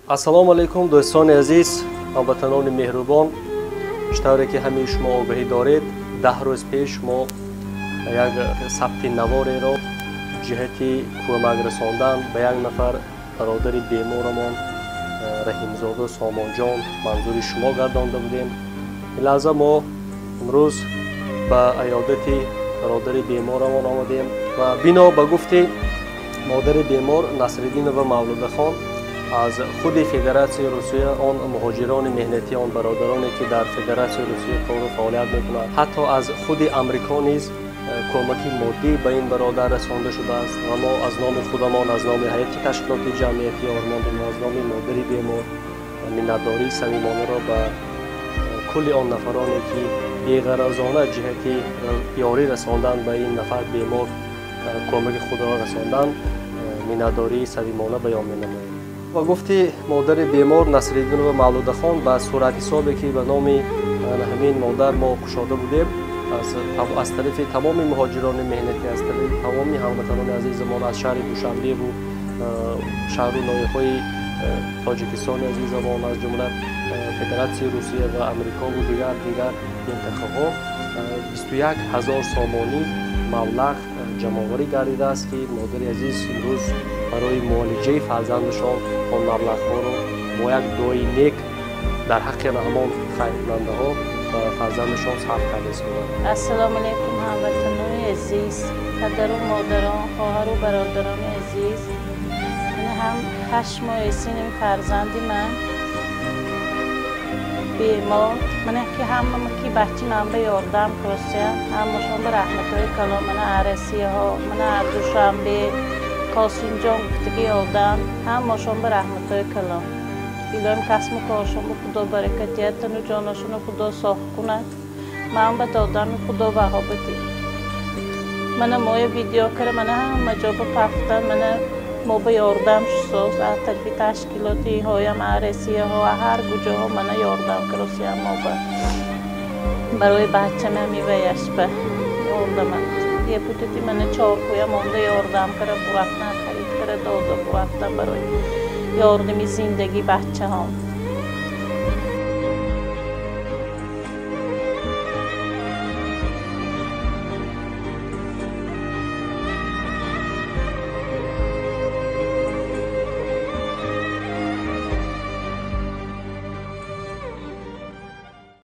السلام علیکم دوستان عزیز، هموطنان مهربان. طوری که همه شما آگاهی دارید 10 روز پیش ما یک ثبت نواری را جهتی کمک رساندن به یک نفر برادر بیمارمان رحیمزاده سامان جان منظور شما گردانده بودیم. این لحظه ما امروز به عیادت برادر بیمارمان آمدیم و بنا به گفت مادر بیمار نصرالدین و مولوده خان از خود فدراسیون روسیه آن مهاجران مهنتی آن برادرانی که در فدراسیون روسیه کار و فعالیت میکنند حتی از خود امریکا نیز کمکی مادی به این برادر رسانده شده است و ما از نام خودمان از نام هیئت تشکیلاتی جمعیتی آرماند و از نام مادر بیمار منتداری صمیمانه را به کل آن نفرانی که بی‌غرضانه جهتی یاری رساندن به این نفر بیمار کمک خود را رساندن منتداری صمیمانه بیان می‌نماییم. و گفتی مادر بیمار نصرالدین و مولوده خان به صورت حسابی که به نام همین مادر ما گشاده بودیم از طرف تمام مهاجران مهنتی از طرف تمام هموطنان عزیزمان از شهر دوشنبه و شهر و ناحیه‌های تاجیکستان عزیزمان از جمله فدراسیون روسیه و امریکا و دیگر منطقه‌ها 21,000 سامانی مبلغ جمع‌آوری گردیده است که مادر عزیز امروز برای معالجه فرزندشان آن مبلغ‌ها را با یک دعای نیک در حق همان خیرکننده‌ها و فرزندشان صرف کرده است. السلام علیکم هموطنان عزیز، پدر و مادران، خواهر و برادران عزیز. من هم 8 ماه سین فرزندی من بیمار من که هم که بچه من به یاردم کرسیم هم مشان به رحمت‌های کلام من عرسی ها من هر دوشنبه کاسین جان گفتگی آدم هم مشان به رحمت‌های کلام بیدایم کسم کارشان به خدا برکتیتن و جانشون خدا ساخت کند من به دادن خدا بها بدیم. من مای ویدیو کرده من هم مجاب پفتن من ما به یاردم شساز از طرف تشکیلاتی هایم عرسی ها و هر کجا ها من یاردم کرسیم ما برای بچه من میویش به یاردمند یه پوتتی من 4 کویا مانده یاردم کرده برفتن خرید کرده داده برفتن برای یاردمی زندگی بچه ها.